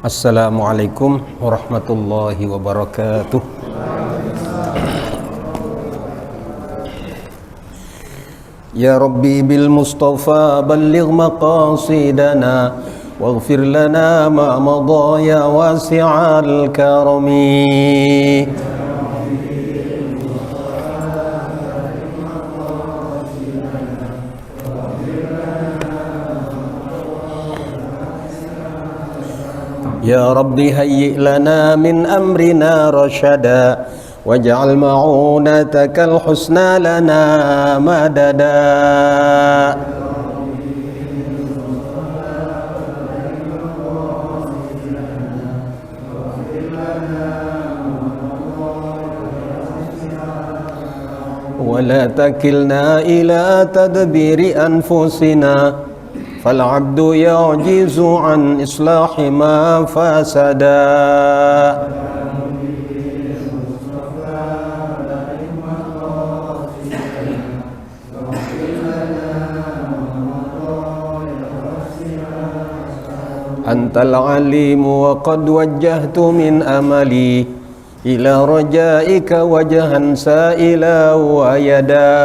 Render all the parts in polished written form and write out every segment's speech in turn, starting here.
Assalamualaikum warahmatullahi wabarakatuh. Ya Rabbi bil Mustafa balligh maqasidana waghfir lana ma madha ya wasi'al karami. Ya Rabbi hayyi lana min amrina rashada waj'al ma'unatakal husna lana madada. Wala takilna ila tadbiri anfusina فالعبد يعجز عن إصلاح ما فسدا. أنت العليم وقد وجهت من أملي إلى رجائك وجها سائلا ويدا.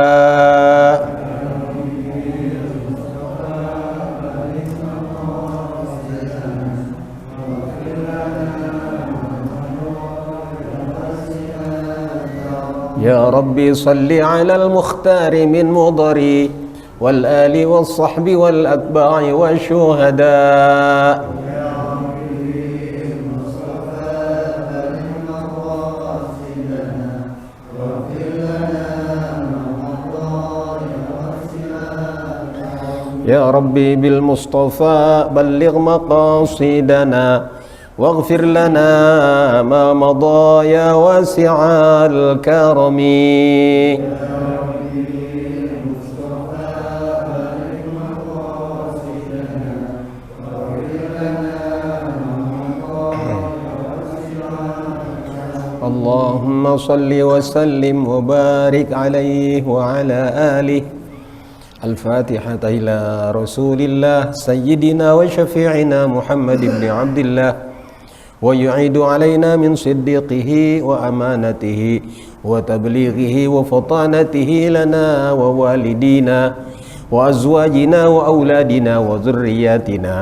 يا ربي صل على المختار من مضري والآل والصحب والأتباع والشهداء. يا ربي بالمصطفى بلغ مقاصدنا واغفر لنا ما مضى يا واسع الكرم. اللهم صل وسلم وبارك عليه وعلى آله. الفاتحة إلى رسول الله سيدنا وشفيعنا محمد بن عبد الله ويعيد علينا من صديقه وأمانته وتبليغه وفطانته لنا ووالدينا وأزواجنا وأولادنا وذرياتنا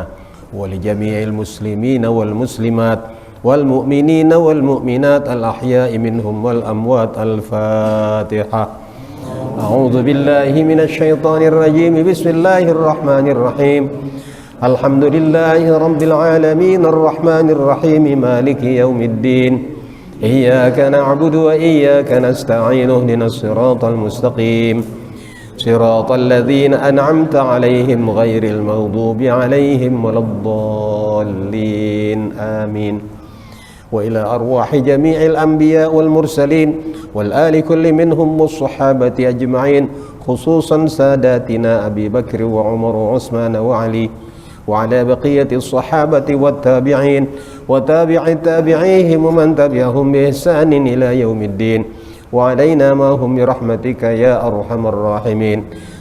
ولجميع المسلمين والمسلمات والمؤمنين والمؤمنات الأحياء منهم والأموات. الفاتحة. أعوذ بالله من الشيطان الرجيم. بسم الله الرحمن الرحيم. الحمد لله رب العالمين الرحمن الرحيم مالك يوم الدين. إياك نعبد وإياك نستعين. اهدنا الصراط المستقيم صراط الذين أنعمت عليهم غير المغضوب عليهم ولا الضالين. آمين. وإلى أرواح جميع الأنبياء والمرسلين والآل كل منهم والصحابة أجمعين خصوصا ساداتنا أبي بكر وعمر وعثمان وعلي وعلى بقية الصحابة والتابعين وتابع تابعيهم ومن تبعهم بإحسان إلى يوم الدين وعلينا ما هم برحمتك يا أرحم الراحمين.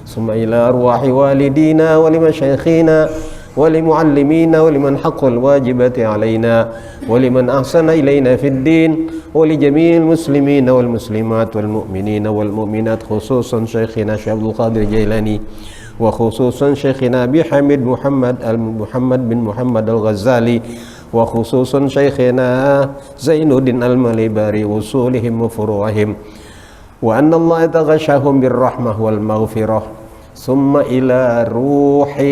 ثم إلى أرواح والدينا ولمشايخنا ولمعلمينا ولمن حق الواجبات علينا ولمن أحسن إلينا في الدين ولجميع المسلمين والمسلمات والمؤمنين والمؤمنات خصوصا شيخنا شيخ عبد القادر الجيلاني وخصوصا شيخنا أبي حامد محمد بن محمد الغزالي وخصوصا شيخنا زين الدين المليباري وصولهم وفروعهم وأن الله يتغشاهم بالرحمة والمغفرة. Summa ila ruhi.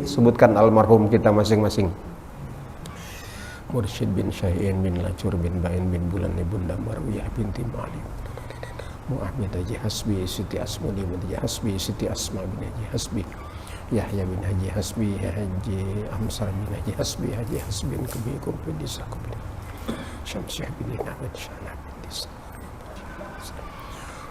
Sebutkan almarhum kita masing-masing. Mursyid bin Syai'in bin Lacur bin Bain bin Bulan Bunda Marwiyah binti Ma'ali Mu'ahmid Haji Hasbi Siti Asmuni bin Haji Hasbi Siti Asma bin Haji Hasbi Yahya bin Haji Hasbi Haji Amsar bin Haji Hasbi Haji Hasbin Kebi Kumpi Disa Kumpi Syamsyah bin Ahmad Syanah bin Disa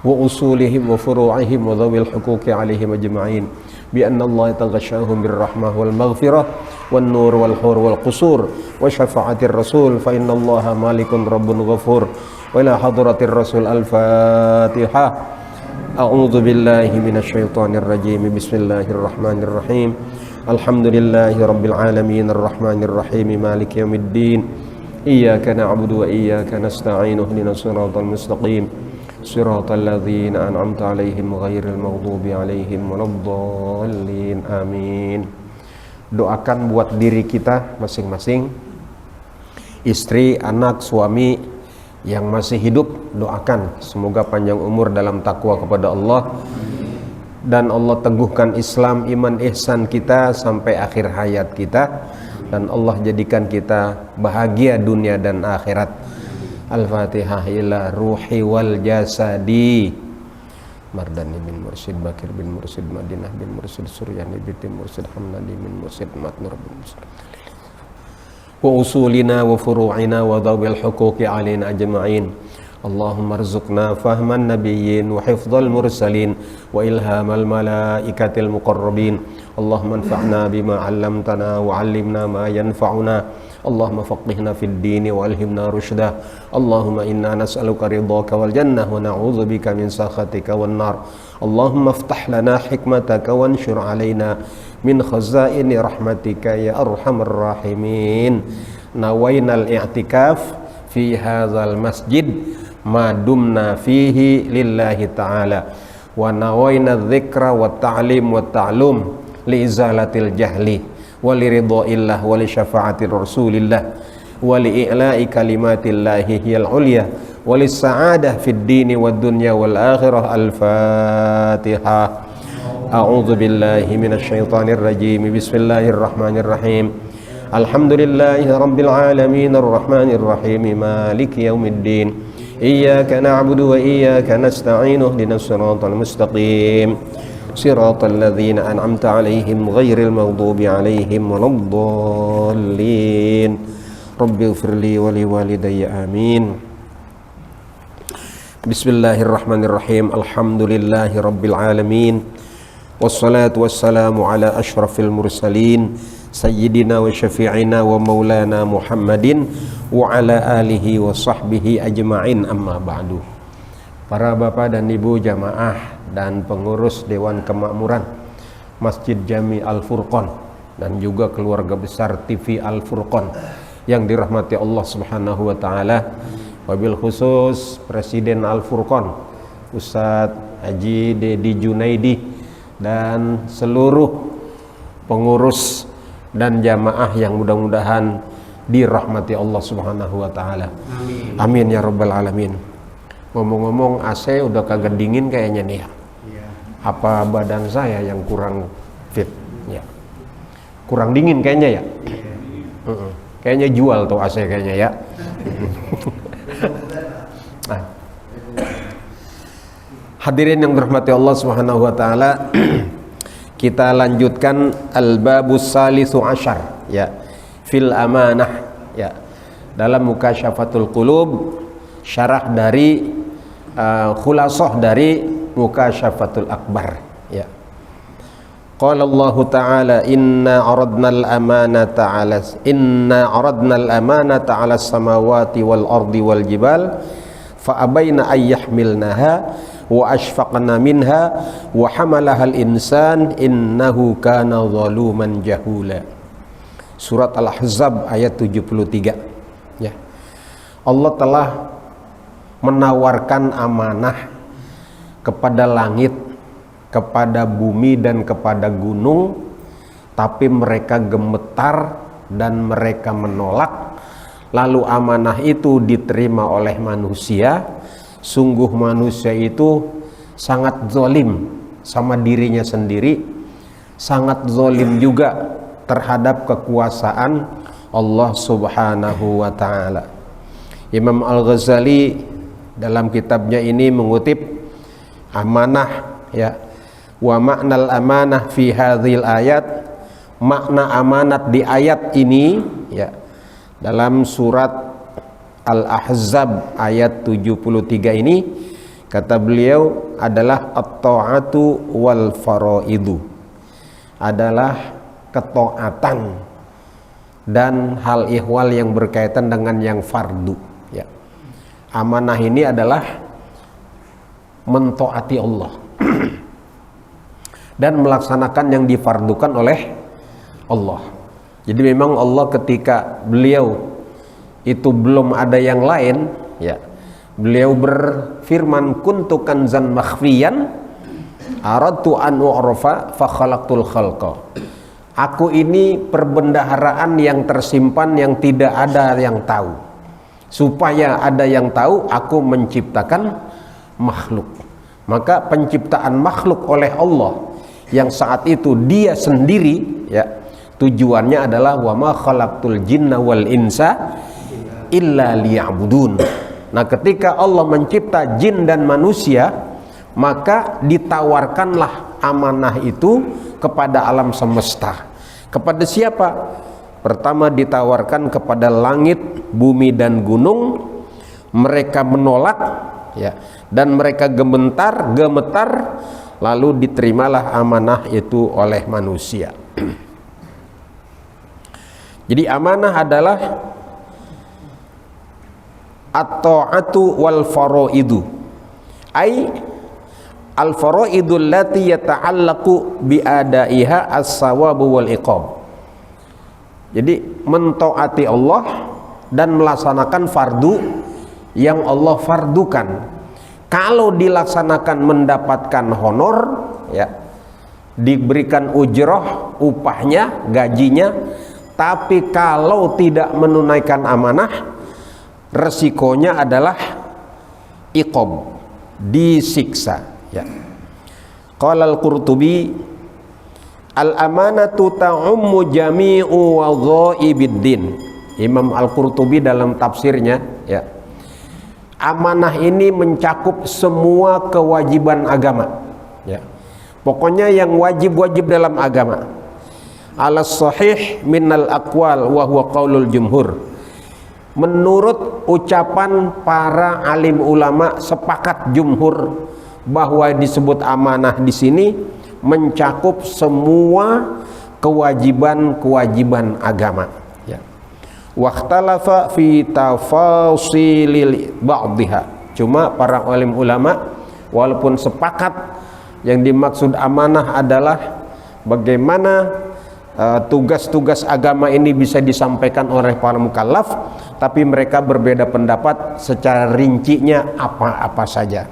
wa usulihim wa furu'ihim wa dhawil huquqi alaihim ajma'in bi anna Allah taghashahum birrahmah wal maghfirah wan nur wal hur wal qusur wa syafa'atir rasul fa inna Allah malikun rabbun ghafur wa ila hadratir rasul. Al-Fatihah. A'udzu billahi minasyaitonir rajim. Bismillahirrahmanirrahim. Alhamdulillahi rabbil alamin arrahmanir rahim maliki yaumiddin. Iyyaka na'budu wa iyyaka nasta'in ihdinas siratal mustaqim. Siratal ladzina an'amta 'alaihim ghairil maghdubi 'alaihim waladdallin. Amin. Doakan buat diri kita masing-masing, istri, anak, suami yang masih hidup, doakan semoga panjang umur dalam takwa kepada Allah, dan Allah teguhkan Islam, iman, ihsan kita sampai akhir hayat kita, dan Allah jadikan kita bahagia dunia dan akhirat. Al-Fatihah ila ruhi wal jasadi. Mardani bin Mursyid, Bakir bin Mursyid, Madinah bin Mursyid, Suryani bin Mursyid, Hamdani bin Mursyid, Matnur bin Mursyid, wa usulina wa furu'ina wa dhawil huquqi alina ajma'in. Allahumma rzuqna fahman nabiyyin wa hifdhal mursalin wa ilhamal malaikatil muqarrabin. Allahumma anfa'na bima 'allamtana wa 'allimna ma yanfa'una. Allahumma faqihna fid dini wa alhimna rusyda. Allahumma inna nas'aluka ridhaka wal jannah wa na'udzubika min sakhatika wan nar. Allahumma iftah lana hikmataka wanshur 'alaina min khazaini rahmatika ya arhamar rahimin. Nawainal i'tikaf fi hadzal masjid ma dumna fihi lillahi ta'ala, wa nawaina dzikra wa ta'lim wa ta'lum li izalatil jahli wa li ridhaillah wa li syafa'atir rasulillah wa li i'la'i kalimatillahi hiyal ulya wa lis sa'adah fid dini wad dunya wal akhirah. Al-Fatihah. A'udzu billahi minasyaitonir rajim. Bismillahirrahmanirrahim. Alhamdulillahi rabbil alamin arrahmanir rahim maliki yaumiddin. Iyyaka na'budu wa iyyaka nasta'in ihdinas siratal mustaqim. Siratal ladzina an'amta 'alaihim ghairil maghdubi 'alaihim waladdallin. Rabbighfirli wa liwalidayya amin. Bismillahirrahmanirrahim. Alhamdulillahi rabbil alamin. Wassalatu wassalamu ala ashrafil mursalin sayyidina wa syafi'ina wa maulana Muhammadin wa ala alihi wa sahbihi ajma'in, amma ba'du. Para bapak dan ibu jamaah dan pengurus Dewan Kemakmuran Masjid Jami Al-Furqan dan juga keluarga besar TV Al-Furqan yang dirahmati Allah Subhanahu wa taala, wabil khusus Presiden Al-Furqan Ustadz Haji Dedi Junaidi dan seluruh pengurus dan jamaah yang mudah-mudahan dirahmati Allah Subhanahu wa taala. Amin ya rabbal alamin. Ngomong-ngomong, AC udah kagak dingin kayaknya nih ya. Apa badan saya yang kurang fit ya? Kurang dingin kayaknya ya. Kayaknya jual tuh AC kayaknya ya. Nah. Hadirin yang dirahmati Allah Subhanahu wa taala, kita lanjutkan al-babus salisu asyar ya, fil amanah ya, dalam Mukasyafatul Qulub, syarah dari khulasah dari Mukasyafatul Akbar ya. Qala Allah Ta'ala inna aradnal amanata 'ala samawati wal ardi wal jibal fa abaina ayyahmilnaha wa ashfaqna minha wa hamalahal insan innahu kana zaluman jahula. Surat Al-Ahzab ayat 73 ya. Allah telah menawarkan amanah kepada langit, kepada bumi dan kepada gunung, tapi mereka gemetar dan mereka menolak. Lalu amanah itu diterima oleh manusia. Sungguh manusia itu sangat zalim sama dirinya sendiri, sangat zalim juga terhadap kekuasaan Allah Subhanahu wa taala. Imam Al-Ghazali dalam kitabnya ini mengutip amanah ya, wa maknal amanah fi hadhil ayat, makna amanat di ayat ini ya, dalam surat Al-Ahzab ayat 73 ini, kata beliau adalah at-ta'atu wal faraidu, adalah ketaatan dan hal ihwal yang berkaitan dengan yang fardu ya. Amanah ini adalah mentaati Allah dan melaksanakan yang difardukan oleh Allah. Jadi memang Allah ketika beliau itu belum ada yang lain, ya, beliau berfirman, kuntu kanzan makhfiyan aradtu an u'rafa fa khalaqtul khalqa. Aku ini perbendaharaan yang tersimpan yang tidak ada yang tahu. Supaya ada yang tahu, aku menciptakan makhluk. Maka penciptaan makhluk oleh Allah yang saat itu dia sendiri, ya, tujuannya adalah wa ma khalaqtul jinna wal insa illa liya'budun. Nah, ketika Allah mencipta jin dan manusia, maka ditawarkanlah amanah itu kepada alam semesta. Kepada siapa? Pertama ditawarkan kepada langit, bumi dan gunung. Mereka menolak, ya, dan mereka gemetar, lalu diterimalah amanah itu oleh manusia. Jadi amanah adalah at-ta'atu wal faraidu, ai al faraidu allati yata'allaqu bi adaiha as-sawabu wal iqab. Jadi mentaati Allah dan melaksanakan fardu yang Allah fardukan. Kalau dilaksanakan mendapatkan honor, ya, diberikan ujroh, upahnya, gajinya. Tapi kalau tidak menunaikan amanah, resikonya adalah iqab, disiksa, ya. Qala al-Qurtubi, al-amanatu ta'ummu jami'u wadha'ibiddin. Imam Al-Qurtubi dalam tafsirnya, ya, amanah ini mencakup semua kewajiban agama, ya. Pokoknya yang wajib-wajib dalam agama. Ala sahih minal aqwal wa huwa qaulul jumhur. Menurut ucapan para alim ulama, sepakat jumhur bahwa disebut amanah di sini mencakup semua kewajiban-kewajiban agama, ya. Waqtalafa fi tafasilil ba'dihha. Cuma para alim ulama walaupun sepakat yang dimaksud amanah adalah bagaimana tugas-tugas agama ini bisa disampaikan oleh para mukallaf, tapi mereka berbeda pendapat secara rincinya apa-apa saja.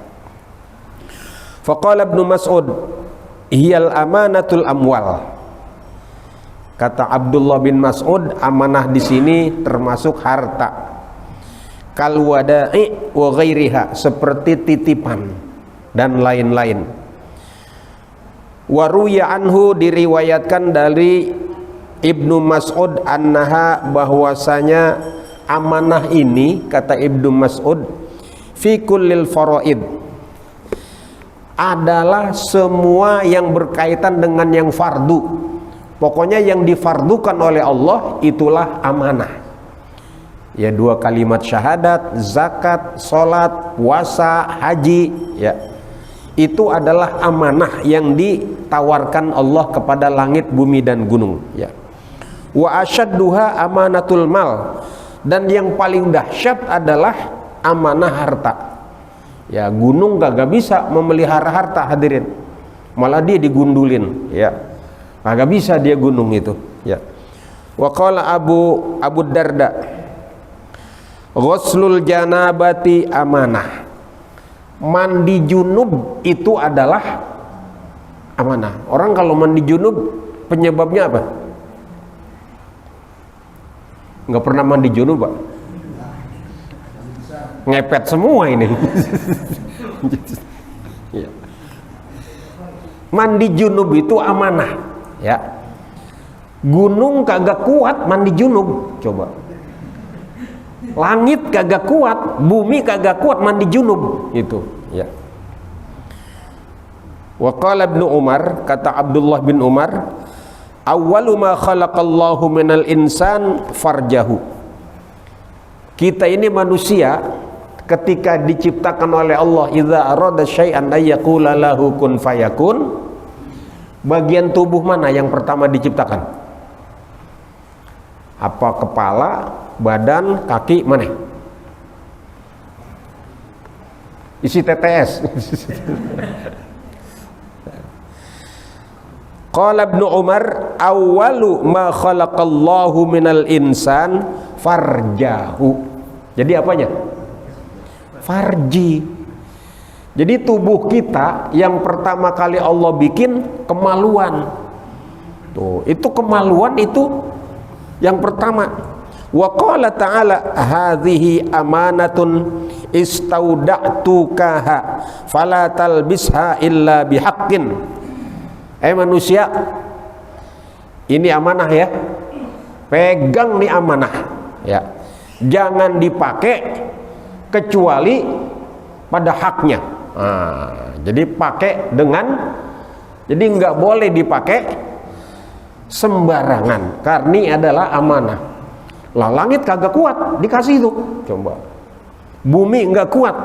Faqala Ibnu Mas'ud, hiyal amanatul amwal. Kata Abdullah bin Mas'ud, amanah di sini termasuk harta. Kal wada'i wa ghairiha, seperti titipan dan lain-lain. Waruya anhu, diriwayatkan dari Ibnu Mas'ud annaha, bahwasanya amanah ini, kata Ibnu Mas'ud, fi kullil faraid, adalah semua yang berkaitan dengan yang fardu. Pokoknya yang difardukan oleh Allah itulah amanah. Ya, 2 kalimat syahadat, zakat, salat, puasa, haji, ya. Itu adalah amanah yang ditawarkan Allah kepada langit, bumi dan gunung, ya. Wa asyadduha amanatul mal, dan yang paling dahsyat adalah amanah harta. Ya, gunung gak bisa memelihara harta, hadirin. Malah dia digundulin, ya. Gak bisa dia gunung itu, ya. Wa qala Abu Darda, ghuslul janabati amanah. Mandi junub itu adalah amanah. Orang kalau mandi junub penyebabnya apa? Nggak pernah mandi junub, Pak? Ngepet semua ini. Ya. Mandi junub itu amanah, ya. Gunung kagak kuat mandi junub, coba. Langit kagak kuat, bumi kagak kuat mandi junub, itu, ya. Wa qala Ibnu Umar, kata Abdullah bin Umar, awwalu ma khalaqallahu minal insan farjahu. Kita ini manusia ketika diciptakan oleh Allah, idza arada syai'an ayyaqula lahu kun fayakun, bagian tubuh mana yang pertama diciptakan? Apa kepala, badan, kaki, mana? Isi TTS. Qala Ibnu Umar, awwalu ma khalaqallahu minal insan farjahu. Jadi apanya? Farji. Jadi tubuh kita yang pertama kali Allah bikin kemaluan. Tuh, itu kemaluan itu yang pertama. Wa qala ta'ala, hadhihi amanatun istauda'tukaha fala talbisha illa bihaqqin. Manusia, ini amanah ya, pegang nih amanah ya, jangan dipakai kecuali pada haknya. Jadi pakai dengan, jadi nggak boleh dipakai sembarangan, karena ini adalah amanah. Lah langit kagak kuat dikasih itu, coba bumi nggak kuat,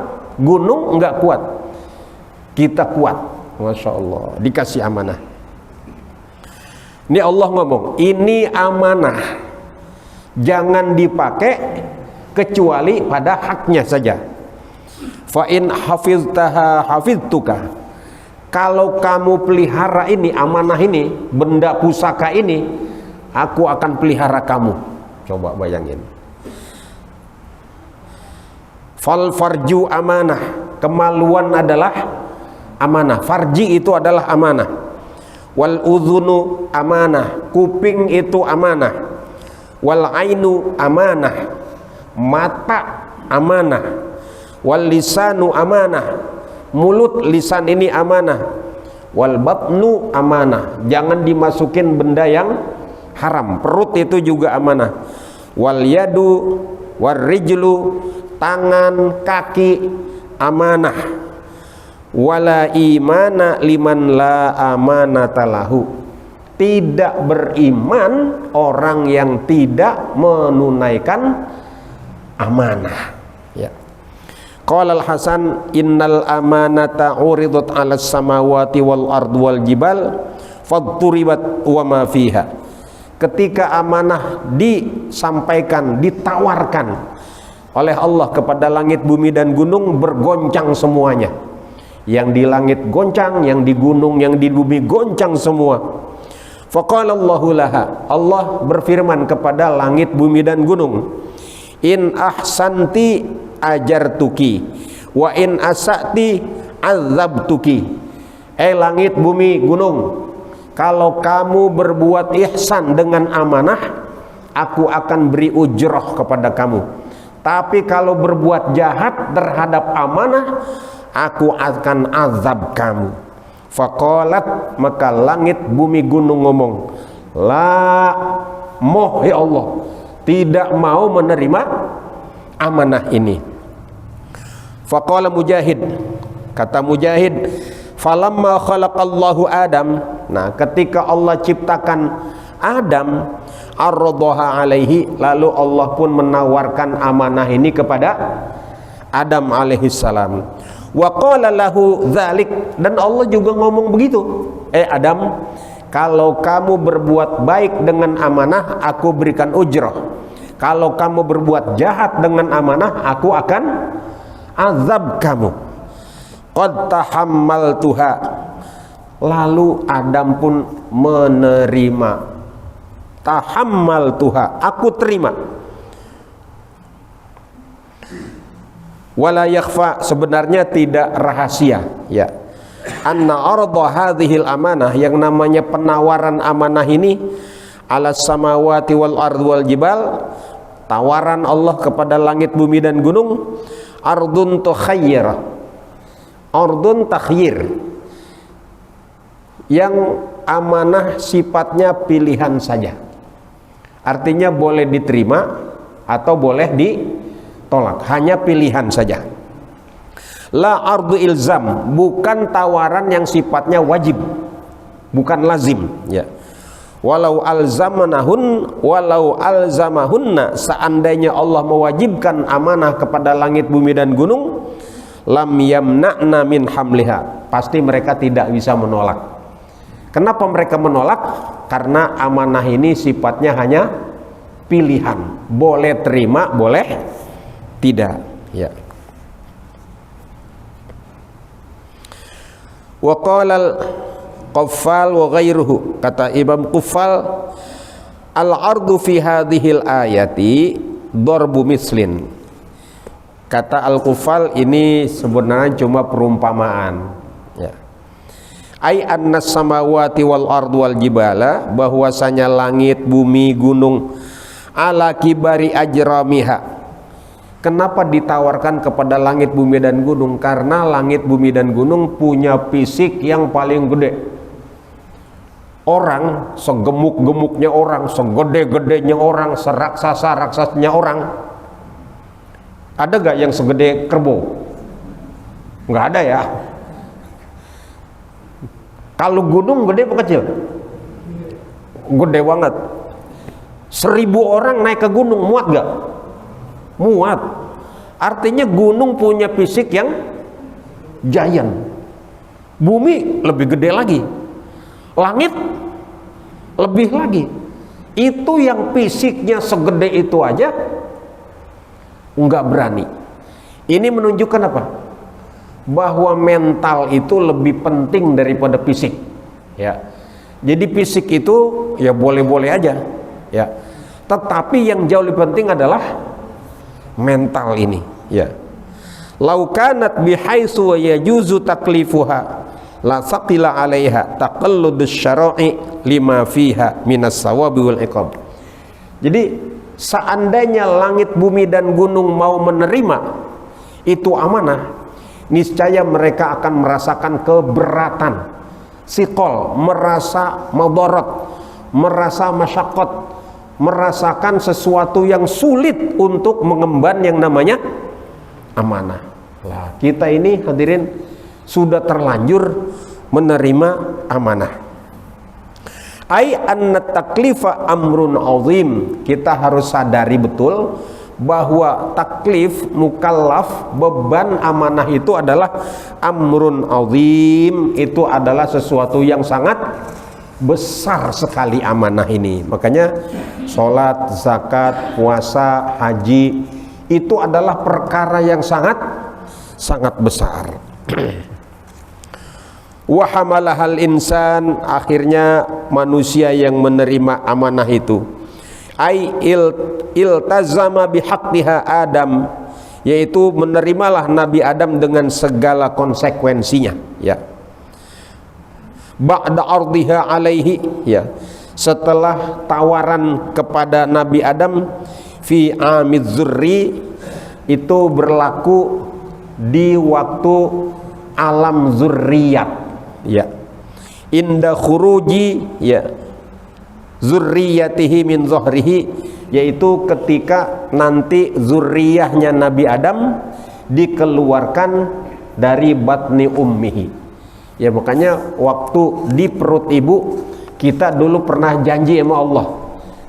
gunung nggak kuat, kita kuat. Masya Allah, dikasih amanah. Ini Allah ngomong, ini amanah, jangan dipakai kecuali pada haknya saja. Fa in hafiztaha hafiztuka. Kalau kamu pelihara ini, amanah ini, benda pusaka ini, aku akan pelihara kamu. Coba bayangin. Fal farju amanah, kemaluan adalah amanah. Farji itu adalah amanah. Wal udhunu amanah, kuping itu amanah. Wal ainu amanah, mata amanah. Wal lisanu amanah, mulut lisan ini amanah. Wal batnu amanah, jangan dimasukin benda yang haram. Perut itu juga amanah. Wal yadu war rijlu, tangan kaki amanah. Wala imana liman la amanata lahu, tidak beriman orang yang tidak menunaikan amanah ya. Qala al-Hasan, innal amanata uridat 'alas samawati wal ard wal jibal fadturibat wa ma fiha. Ketika amanah disampaikan, ditawarkan oleh Allah kepada langit, bumi dan gunung, bergoncang semuanya. Yang di langit goncang, yang di gunung, yang di bumi goncang semua. Faqala Allahu laha, Allah berfirman kepada langit, bumi dan gunung, in ahsanti ajartuki wa in asati azabtuki. Langit, bumi, gunung, kalau kamu berbuat ihsan dengan amanah, aku akan beri ujrah kepada kamu. Tapi kalau berbuat jahat terhadap amanah, aku akan azab kamu. Faqalat, maka langit, bumi, gunung ngomong, la moh ya Allah, tidak mau menerima amanah ini. Faqala Mujahid, kata Mujahid, falamma khalaqallahu Adam, nah ketika Allah ciptakan Adam, arradhaha alaihi, lalu Allah pun menawarkan amanah ini kepada Adam alaihi salam. Wa qala lahu dzalik, dan Allah juga ngomong begitu, Adam, kalau kamu berbuat baik dengan amanah, aku berikan ujrah. Kalau kamu berbuat jahat dengan amanah, aku akan azab kamu. Qad tahammaltuha, lalu Adam pun menerima. Tahammaltuha, aku terima. Wala yakhfa, sebenarnya tidak rahasia ya, anna arda hadhil amanah, yang namanya penawaran amanah ini, ala samawati wal ard wal jibal, tawaran Allah kepada langit, bumi dan gunung, ardun tukhayyir, ardun takhyir, yang amanah sifatnya pilihan saja, artinya boleh diterima atau boleh ditolak, hanya pilihan saja. La ardu ilzam, bukan tawaran yang sifatnya wajib, bukan lazim ya. Walau alzamahunna, seandainya Allah mewajibkan amanah kepada langit, bumi dan gunung, lam yamna'na min hamliha, pasti mereka tidak bisa menolak. Kenapa mereka menolak? Karena amanah ini sifatnya hanya pilihan, boleh terima, boleh tidak ya. Wa Qaffal wa ghairuhu, kata Imam Qaffal, al-ardu fi hadhil ayati darbu mislin. Kata Al-Qaffal, ini sebenarnya cuma perumpamaan, ya. Ai annas samawati wal ardu wal jibala, bahwasanya langit, bumi, gunung, ala kibari ajramiha. Kenapa ditawarkan kepada langit, bumi dan gunung? Karena langit, bumi dan gunung punya fisik yang paling gede. Orang segemuk-gemuknya orang, segede-gedenya orang, seraksasa-raksasnya orang. Ada gak yang segede kerbau? Nggak ada ya. Kalau gunung gede apa kecil? Gede banget. 1000 orang naik ke gunung, muat gak? Muat. Artinya gunung punya fisik yang giant. Bumi lebih gede lagi, langit lebih lagi. Itu yang fisiknya segede itu aja nggak berani. Ini menunjukkan apa? Bahwa mental itu lebih penting daripada fisik, ya. Jadi fisik itu ya boleh-boleh aja, ya. Tetapi yang jauh lebih penting adalah mental ini, ya. Lau kanat bihaitsu yajuzu taklifuha la saqila 'alaiha taqalludus syara'i lima fiha minas sawabi wal iqab. Jadi seandainya langit, bumi dan gunung mau menerima itu amanah, niscaya mereka akan merasakan keberatan, siqol, merasa madarat, merasa masyaqqat, merasakan sesuatu yang sulit untuk mengemban yang namanya amanah. Lah, kita ini hadirin sudah terlanjur menerima amanah. Ai anna taklifa amrun azim. Kita harus sadari betul bahwa taklif, mukallaf, beban amanah itu adalah amrun azim. Itu adalah sesuatu yang sangat besar sekali amanah ini. Makanya sholat, zakat, puasa, haji itu adalah perkara yang sangat besar. Wa hamalahal insan, akhirnya manusia yang menerima amanah itu. Ai iltazama bihaqqiha Adam, yaitu menerimalah Nabi Adam dengan segala konsekuensinya, ya. Ba'da ardiha alaihi, ya. Setelah tawaran kepada Nabi Adam fi amid zurri, itu berlaku di waktu alam zurriyat, ya. Inda khuruji, ya, zurriyatihi min zuhrihi, yaitu ketika nanti zurriyahnya Nabi Adam dikeluarkan dari batni ummihi, ya. Makanya waktu di perut ibu kita dulu pernah janji sama Allah.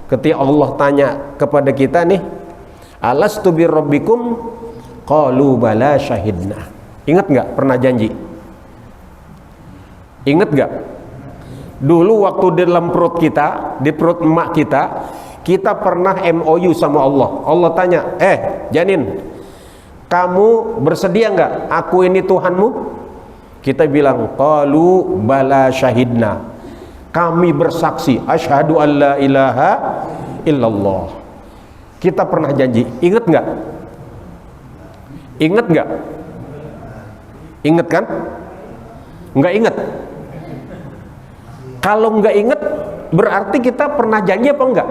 Ketika Allah tanya kepada kita nih, alastu birabbikum, qalu bala syahidna. Ingat nggak pernah janji? Ingat nggak? Dulu waktu di dalam perut kita, di perut emak kita pernah MOU sama Allah. Allah tanya, janin, kamu bersedia nggak aku ini Tuhanmu? Kita bilang, qalu bala syahidna, kami bersaksi, asyhadu an la ilaha illallah. Kita pernah janji. Ingat nggak? Ingat nggak? Ingat kan? Nggak ingat. Kalau nggak ingat berarti kita pernah janji apa enggak?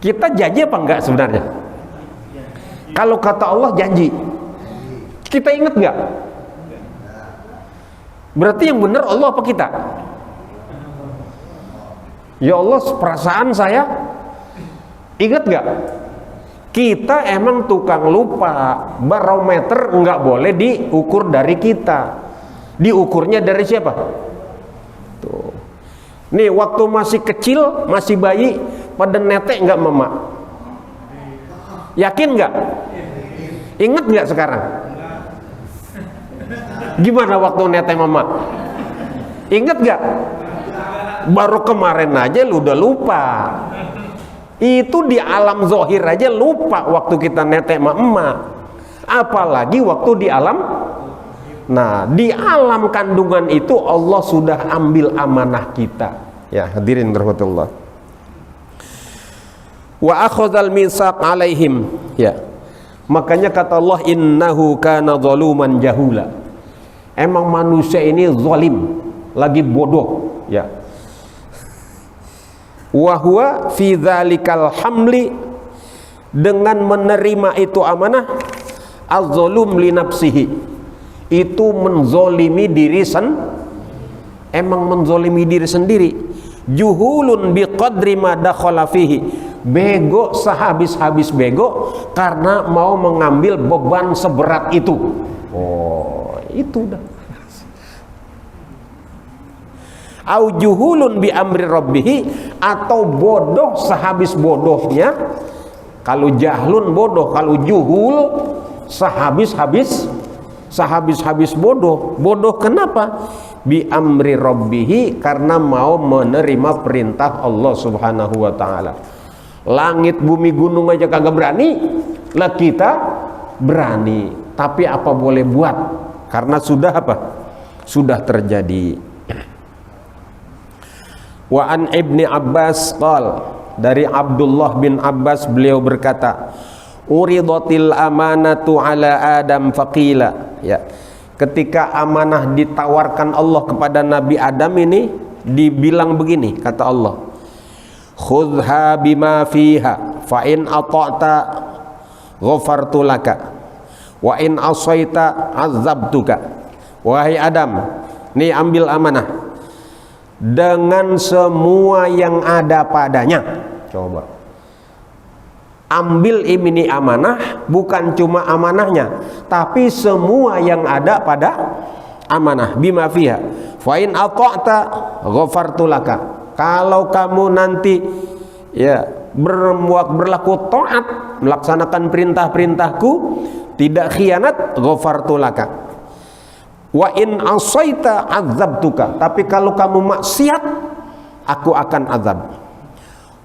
Kita janji apa enggak sebenarnya? Kalau kata Allah janji, kita ingat nggak? Berarti yang benar Allah apa kita? Ya Allah, perasaan saya, ingat nggak? Kita emang tukang lupa. Barometer nggak boleh diukur dari kita. Diukurnya dari siapa? Tuh. Nih waktu masih kecil, masih bayi, pada netek nggak mama? Yakin nggak? Ingat nggak sekarang? Gimana waktu netek mama? Ingat nggak? Baru kemarin aja lu udah lupa. Itu di alam zohir aja lupa waktu kita netek sama emak, apalagi waktu di alam Nah, di alam kandungan itu Allah sudah ambil amanah kita. Ya, hadirin rahmatullah. Wa akhadhal mitsaq alaihim. Ya. Makanya kata Allah, innahu kana zaluman jahula. Emang manusia ini zalim, lagi bodoh, ya. Wa huwa fi dzalikal hamli, dengan menerima itu amanah, az-zalum li nafsihi, itu menzolimi diri emang menzolimi diri sendiri. Juhulun biqadri ma dakhala fihi, bego sehabis-habis bego karena mau mengambil beban seberat itu. Oh, itu dah. Au juhulun bi amri rabbihi, atau bodoh sehabis bodohnya. Kalau jahlun bodoh, kalau juhul sehabis-habis bodoh. Bodoh kenapa? Bi amri rabbihi, karena mau menerima perintah Allah Subhanahu wa taala. Langit bumi gunung aja kagak berani, lah kita berani. Tapi apa boleh buat? Karena sudah apa? Sudah terjadi. Wa an Ibni Abbas qal, dari Abdullah bin Abbas beliau berkata, uridatil amanatu ala Adam faqila, ya. Ketika amanah ditawarkan Allah kepada Nabi Adam ini, dibilang begini, kata Allah, khudha bima fiha fa in ata'ta ghafartu laka wa in asaita azabtuka. Wahai Adam, nih ambil amanah dengan semua yang ada padanya. Coba ambil ini amanah, bukan cuma amanahnya, tapi semua yang ada pada amanah. Bima fiha fa in ata'ta ghafartu laka, kalau kamu nanti ya berlaku taat, melaksanakan perintah-perintahku, tidak khianat, ghafartu laka. Wa in asaita azabtuka, tapi kalau kamu maksiat, aku akan azab.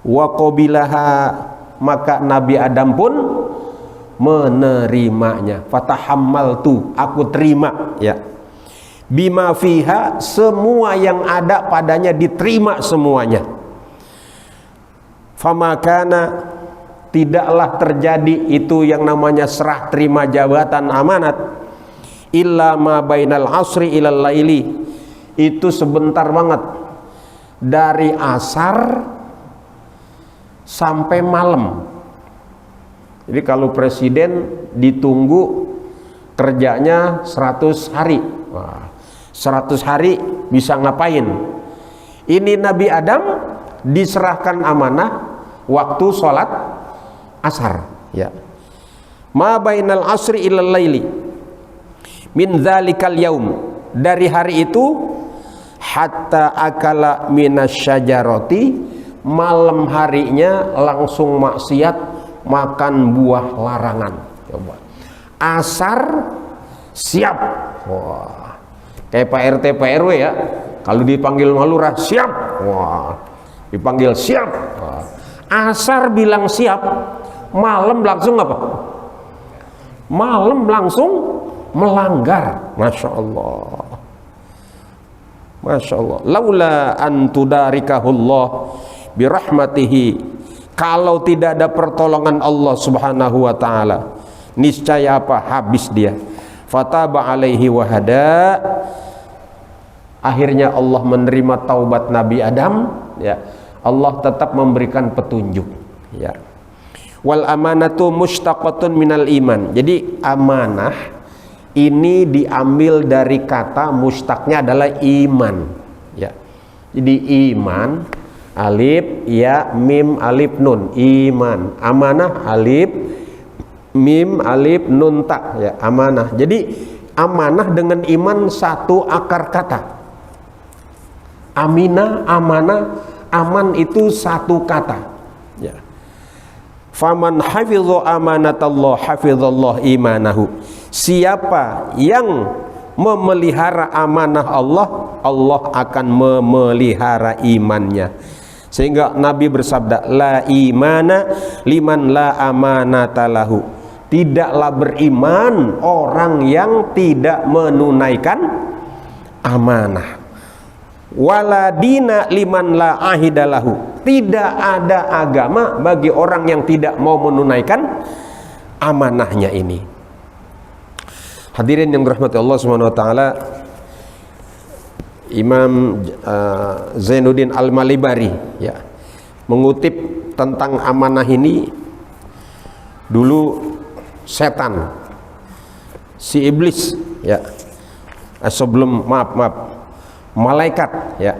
Wa qabilaha, maka Nabi Adam pun menerimanya. Fatahammaltu, aku terima, ya. Bima fiha, semua yang ada padanya diterima semuanya. Famakana, tidaklah terjadi itu yang namanya serah terima jabatan amanat, illa ma bainal asri ilal laili, itu sebentar banget, dari asar sampai malam. Jadi kalau presiden ditunggu kerjanya 100 hari. Wah, 100 hari bisa ngapain? Ini Nabi Adam diserahkan amanah waktu sholat asar, ya. Ma bainal asri ilal laili min dzalikal yaum, dari hari itu, hatta akala minasyajarati, malam harinya langsung maksiat, makan buah larangan. Coba asar siap, wah, kayak Pak RT Pak RW ya, kalau dipanggil malurah siap, wah, dipanggil siap, wah. Asar bilang siap, malam langsung apa? Malam langsung melanggar. Masya Allah, Masya Allah. Laula an tudarikahullah birahmatihi, kalau tidak ada pertolongan Allah Subhanahu wa ta'ala, niscaya apa? Habis dia. Fataba alaihi wahada, akhirnya Allah menerima taubat Nabi Adam, ya. Allah tetap memberikan petunjuk, ya. Wal amanatu mushtaqatun minal iman, jadi amanah ini diambil dari kata mushtaqnya adalah iman, ya. Jadi iman, alif ya mim alif nun, iman. Amanah alif mim alif nun ta, ya, amanah. Jadi amanah dengan iman satu akar kata. Aminah, amanah, aman itu satu kata, ya. Faman hafidhu amanatallah hafidhallah imanahu, siapa yang memelihara amanah Allah, Allah akan memelihara imannya. Sehingga Nabi bersabda, la imana liman la amanata lahu, tidaklah beriman orang yang tidak menunaikan amanah. Wala dina liman la ahidalahu, tidak ada agama bagi orang yang tidak mau menunaikan amanahnya ini. Hadirin yang dirahmati Allah Subhanahu wa taala, Imam Zainuddin Al-Malibari ya mengutip tentang amanah ini. Dulu setan, si iblis ya, malaikat ya,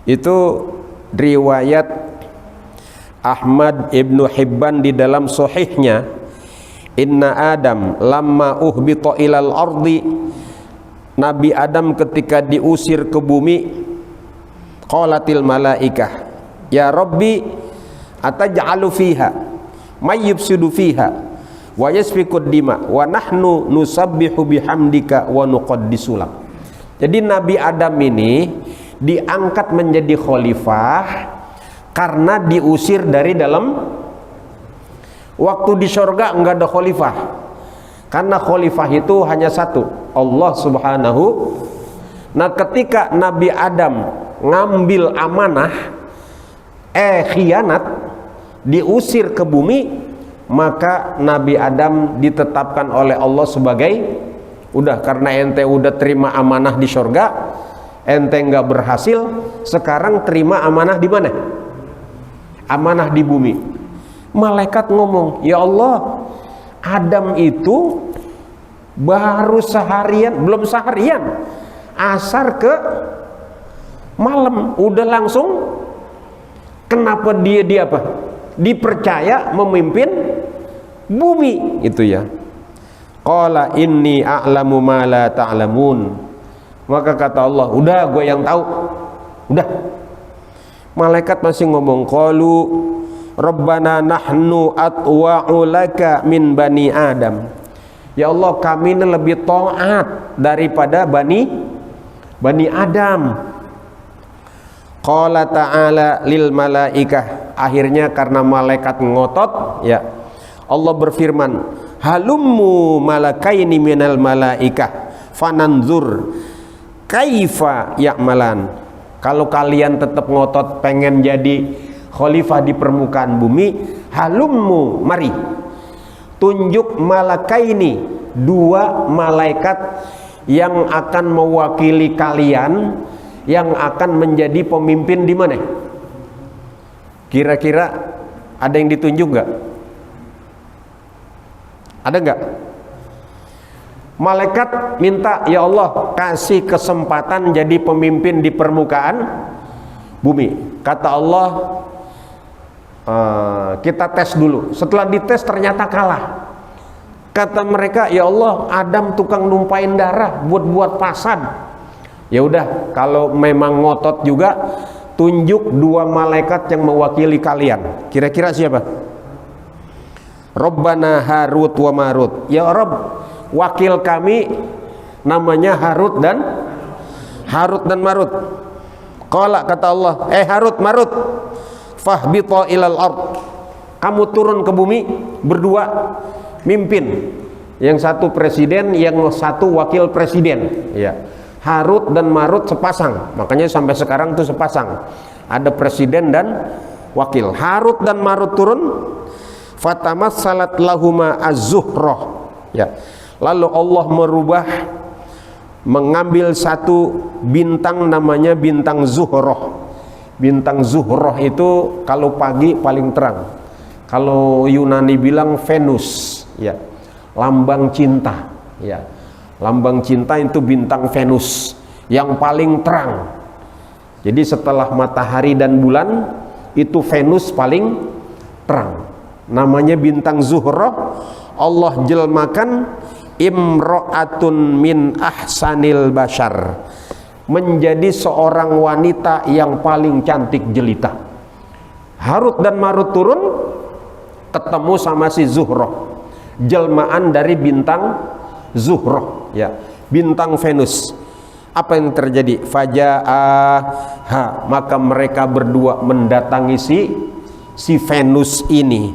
itu riwayat Ahmad Ibnu Hibban di dalam sahihnya, inna Adam lamma uhbita ilal ardi, Nabi Adam ketika diusir ke bumi, qalatil malaikah ya Rabbi ataj'alu fiha may yufsidu fiha wa yasfikud dima wa nahnu nusabbihu bihamdika wa nuqaddisu lak. Jadi Nabi Adam ini diangkat menjadi khalifah karena diusir dari dalam. Waktu di surga enggak ada khalifah, karena khalifah itu hanya satu, Allah Subhanahu. Nah ketika Nabi Adam ngambil amanah khianat, diusir ke bumi, maka Nabi Adam ditetapkan oleh Allah sebagai, udah karena ente udah terima amanah di surga, ente nggak berhasil, sekarang terima amanah di mana? Amanah di bumi. Malaikat ngomong, ya Allah, Adam itu baru seharian, belum seharian, asar ke malam udah langsung, kenapa dia apa? Dipercaya memimpin bumi itu ya. Qala inni a'lamu ma la ta'lamun. Maka kata Allah, udah gue yang tahu. Udah. Malaikat masih ngomong, qalu rabbana nahnu atwa'u laka min bani Adam. Ya Allah, kami ini lebih taat daripada bani Adam. Qala ta'ala lil malaikah. Akhirnya karena malaikat ngotot ya, Allah berfirman, halummu malakaini minal malaikah fananzur kaifa ya'malan. Kalau kalian tetap ngotot pengen jadi khalifah di permukaan bumi, halummu, mari tunjuk malakaini, dua malaikat yang akan mewakili kalian, yang akan menjadi pemimpin di mana? Kira-kira ada yang ditunjuk nggak? Ada nggak? Malaikat minta, ya Allah kasih kesempatan jadi pemimpin di permukaan bumi. Kata Allah, kita tes dulu. Setelah dites ternyata kalah. Kata mereka, ya Allah, Adam tukang numpain darah buat pasad. Ya udah, kalau memang ngotot juga, tunjuk dua malaikat yang mewakili kalian. Kira-kira siapa? Rabbana Harut wa Marut. Ya Rabb, wakil kami namanya Harut dan Marut. Qala, kata Allah, Harut Marut, fahbita ilal ard. Kamu turun ke bumi berdua, mimpin. Yang satu presiden, yang satu wakil presiden. Ya. Harut dan Marut sepasang, makanya sampai sekarang tuh sepasang, ada presiden dan wakil. Harut dan Marut turun, fatamassalat lahuma az-zuhrah ya. Lalu Allah merubah, mengambil satu bintang namanya bintang Zuhrah. Bintang Zuhrah itu kalau pagi paling terang, kalau Yunani bilang Venus ya, lambang cinta ya. Lambang cinta itu bintang Venus yang paling terang. Jadi setelah matahari dan bulan itu Venus paling terang. Namanya bintang Zuhrah. Allah jelmakan imra'atun min ahsanil bashar, menjadi seorang wanita yang paling cantik jelita. Harut dan Marut turun, ketemu sama si Zuhrah, jelmaan dari bintang Zuhrah ya, bintang Venus. Apa yang terjadi? Faja'aha, maka mereka berdua mendatangi si Venus ini.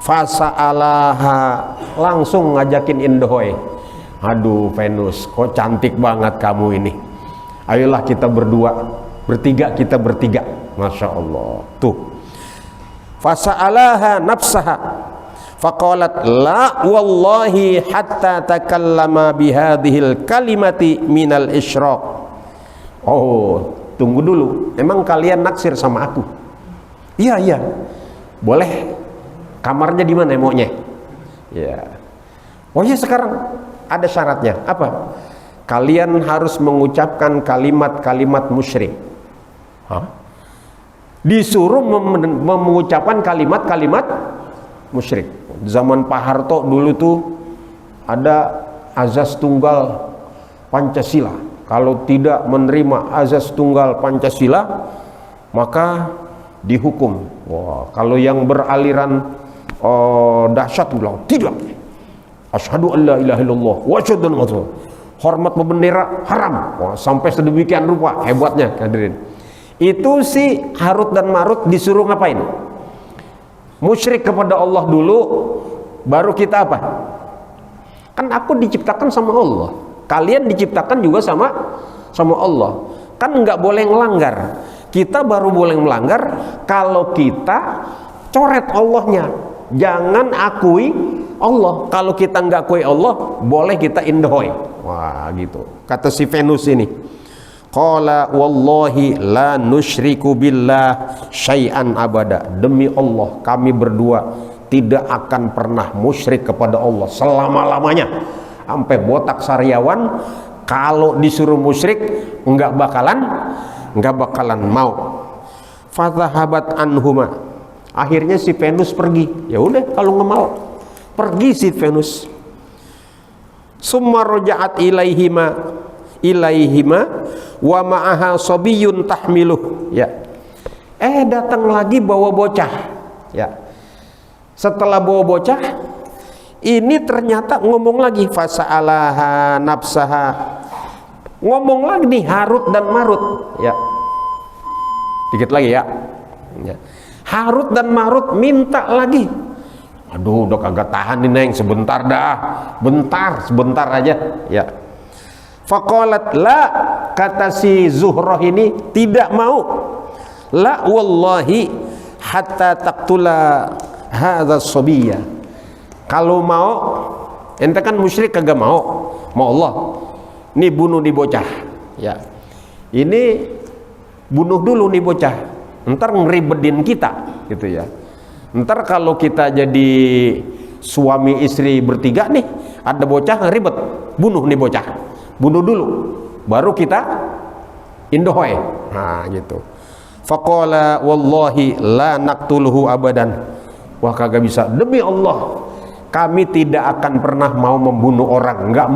Fasa'alaha, langsung ngajakin indohoi. Aduh Venus, kok cantik banget kamu ini. Ayolah kita berdua, bertiga, kita bertiga. Masya Allah. Tuh. Fasa'alaha nafsaha. Faqalat la wallahi hatta takallama bihadhil kalimati minal isyraq. Oh, tunggu dulu. Emang kalian naksir sama aku? Iya, iya. Boleh. Kamarnya di mana maunya? Ya. Oh ya, sekarang ada syaratnya. Apa? Kalian harus mengucapkan kalimat-kalimat musyrik. Hah? Disuruh mengucapkan kalimat-kalimat musyrik. Zaman Pak Harto dulu tuh ada azas tunggal Pancasila. Kalau tidak menerima azas tunggal Pancasila, maka dihukum. Wah, kalau yang beraliran dahsyat bilang tidak. Asyhadu an la ilaha illallah wa asyhadu anna Muhammadan. Hormat berbendera haram. Wah, sampai sedemikian rupa hebatnya hadirin. Itu si Harut dan Marut disuruh ngapain? Musyrik kepada Allah dulu, baru kita apa? Kan aku diciptakan sama Allah, kalian diciptakan juga sama Allah. Kan nggak boleh melanggar. Kita baru boleh melanggar kalau kita coret Allahnya. Jangan akui Allah. Kalau kita nggak akui Allah, boleh kita indohoi. Wah, gitu. Kata si Venus ini. Qala wallahi la nusyriku billah syai'an abada. Demi Allah, kami berdua tidak akan pernah musyrik kepada Allah selama-lamanya. Sampai botak sariawan, kalau disuruh musyrik nggak bakalan mau. Fadhahabat anhuma. Akhirnya si Venus pergi. Ya udah, kalau nggak mau, pergi si Venus. Summa raja'at ilaihima wa ma'aha sabiyun tahmiluh. Ya. Datang lagi bawa bocah. Ya. Setelah bawa bocah, ini ternyata ngomong lagi fasa'alaha nafsaha. Ngomong lagi nih Harut dan Marut. Ya. Dikit lagi ya. Ya. Harut dan Marut minta lagi. Aduh, udah kagak tahan nih Neng, sebentar dah. Sebentar aja. Ya. Faqalat la, kata si Zuhroh ini tidak mau. La wallahi hatta taqtula hadza sabiyya. Kalau mau, ente kan musyrik kagak mau Allah. Nih bunuh nih bocah. Ya. Ini bunuh dulu nih bocah. Ntar ngeribedin kita gitu ya. Ntar kalau kita jadi suami istri bertiga nih, ada bocah ngeribet, bunuh nih bocah. Bunuh dulu, baru kita indohoi. Nah gitu. Faqala wallahi la naqtuluhu abadan. Wah, kagak bisa. Demi Allah, kami tidak akan pernah mau membunuh orang. Nggak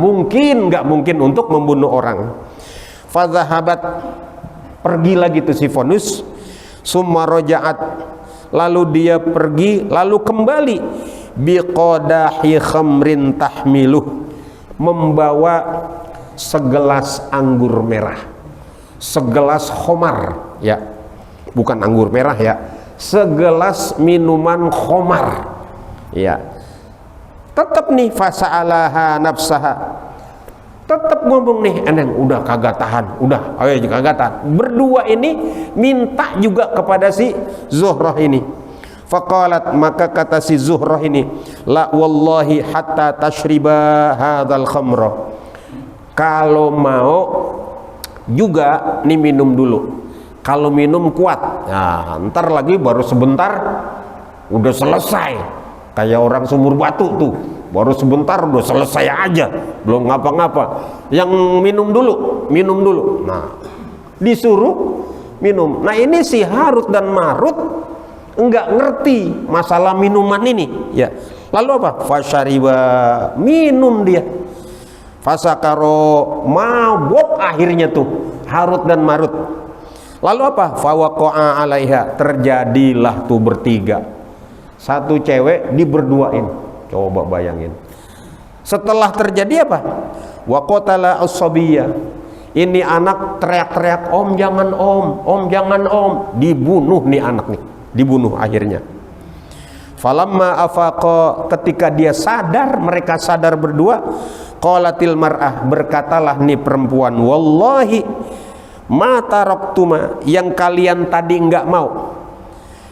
mungkin untuk membunuh orang. Fadhahabat, pergi lagi tuh si Venus. Summa raja'at, lalu dia pergi, lalu kembali. Biqadahi khamrin tahmiluh, membawa segelas anggur merah, segelas khomar, ya, bukan anggur merah ya, segelas minuman khomar, ya. Tetap nih fasa'alaha nafsaha, tetap ngomong nih, eneng udah kagak tahan, udah, ayo kagak tahan. Berdua ini minta juga kepada si Zuhroh ini. Faqalat, maka kata si Zuhroh ini, la wallahi hatta tashriba hadzal khamra. Kalau mau juga nih minum dulu. Kalau minum kuat, nah, ntar lagi baru sebentar udah selesai. Kayak orang sumur batu tuh, baru sebentar udah selesai aja, belum ngapa-ngapa. Yang minum dulu. Nah, disuruh minum. Nah, ini si Harut dan Marut enggak ngerti masalah minuman ini, ya. Lalu apa? Fasyariba, minum dia. Fasakaro, mabuk akhirnya tuh Harut dan Marut. Lalu apa? Fawaqa'a alaiha, terjadilah tuh bertiga. Satu cewek diberduain. Coba bayangin. Setelah terjadi apa? Waqatala as-sabiyya. Ini anak teriak-teriak, "Om jangan om, om jangan om." Dibunuh nih anak nih. Dibunuh akhirnya. Falamma afaqa, ketika dia sadar, mereka sadar berdua, qalatil mar'ah, berkatalah nih perempuan, wallahi ma taraktuma, yang kalian tadi enggak mau,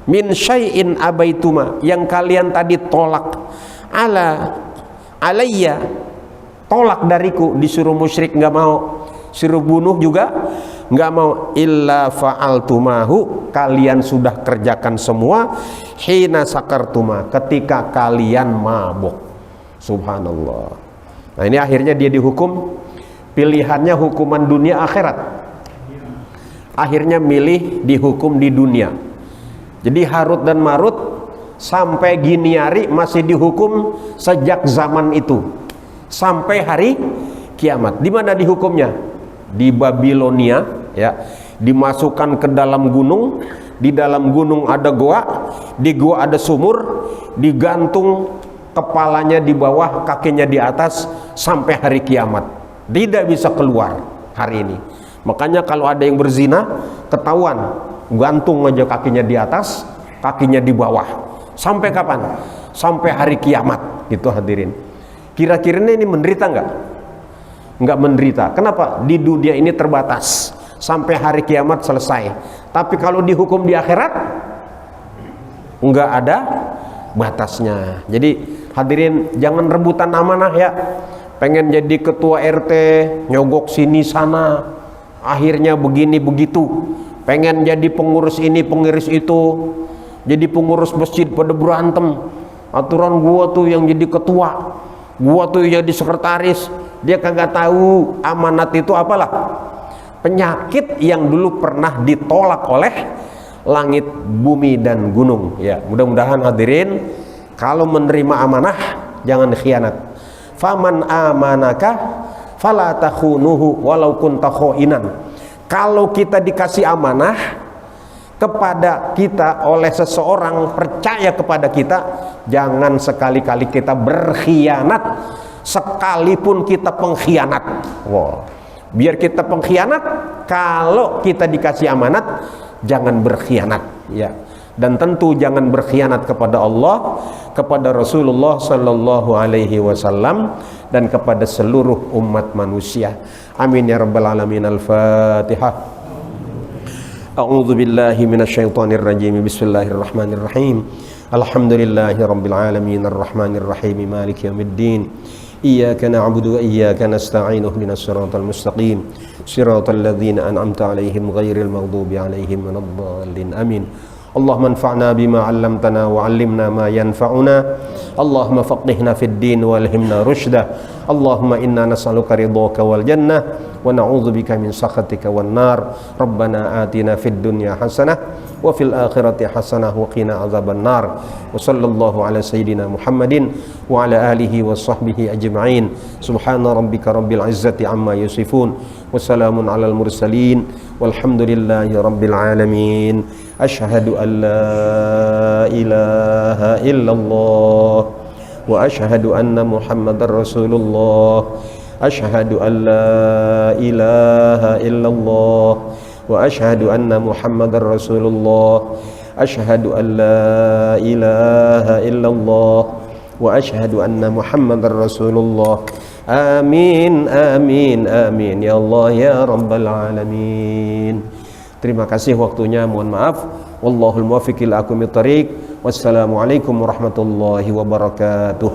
min syai'in abaituma, yang kalian tadi tolak, alayya, tolak dariku, disuruh musyrik enggak mau, suruh bunuh juga enggak mau, illa fa'altumahu, kalian sudah kerjakan semua, hina sakartuma, ketika kalian mabuk. Subhanallah. Nah ini akhirnya dia dihukum, pilihannya hukuman dunia akhirat, akhirnya milih dihukum di dunia. Jadi Harut dan Marut sampai gini hari masih dihukum sejak zaman itu sampai hari kiamat. Di mana dihukumnya? Di Babilonia, ya, dimasukkan ke dalam gunung, di dalam gunung ada goa, di goa ada sumur, digantung kepalanya di bawah, kakinya di atas sampai hari kiamat, tidak bisa keluar hari ini. Makanya kalau ada yang berzina ketahuan, gantung aja kakinya di atas, kakinya di bawah, sampai kapan? Sampai hari kiamat, gitu hadirin. Kira-kira ini menderita nggak? Nggak menderita. Kenapa? Di dunia ini terbatas sampai hari kiamat selesai. Tapi kalau dihukum di akhirat nggak ada batasnya. Jadi hadirin, jangan rebutan amanah ya. Pengen jadi ketua RT, nyogok sini sana, akhirnya begini begitu. Pengen jadi pengurus ini, pengurus itu, jadi pengurus masjid pada berantem. Aturan gua tuh yang jadi ketua, gua tuh yang jadi sekretaris. Dia kagak tahu amanat itu apalah. Penyakit yang dulu pernah ditolak oleh langit, bumi dan gunung. Ya, mudah-mudahan hadirin kalau menerima amanah jangan khianat. Faman amanaka fala takhunuhu walau kunta khainan. Kalau kita dikasih amanah kepada kita oleh seseorang, percaya kepada kita, jangan sekali-kali kita berkhianat, sekalipun kita pengkhianat. Wow. Biar kita pengkhianat, kalau kita dikasih amanat jangan berkhianat, ya. Dan tentu jangan berkhianat kepada Allah, kepada Rasulullah sallallahu alaihi wasallam, dan kepada seluruh umat manusia. Amin ya rabbal alamin. Al-Fatihah. A'udzu billahi minasyaitonir rajim. Bismillahirrahmanirrahim. Alhamdulillahi rabbil alamin arrahmanir rahim maliki yaumiddin. Iyyaka na'budu wa iyyaka nasta'in ihdinas siratal mustaqim siratal ladzina an'amta 'alaihim ghairil maghdubi 'alaihim waladdallin. Amin. Allahumma anfa'na bima 'allamtana wa 'allimna ma yanfa'una. Allahumma faqihna fid din wa alhimna rusyda. Allahumma inna nas'aluka ridhaka wal jannah wa na'udzubika min sakhatika wan nar. Rabbana atina fid dunya hasanah wa fil akhirati hasanah wa qina adzaban nar. Wa sallallahu ala sayyidina Muhammadin wa ala alihi wa sahbihi ajma'in. Subhana rabbika rabbil izzati amma yasifun wa salamun alal mursalin walhamdulillahi rabbil alamin. Asyhadu an la ilaha illallah wa asyhadu anna Muhammadar Rasulullah. Asyhadu an la ilaha illallah wa asyhadu anna Muhammadar Rasulullah. Asyhadu an la ilaha illallah wa asyhadu anna Muhammadar Rasulullah. Amin amin amin ya Allah ya rabbal alamin. Terima kasih waktunya, mohon maaf. Wallahul muwaffiq ila aqwamit thariq. Wassalamualaikum warahmatullahi wabarakatuh.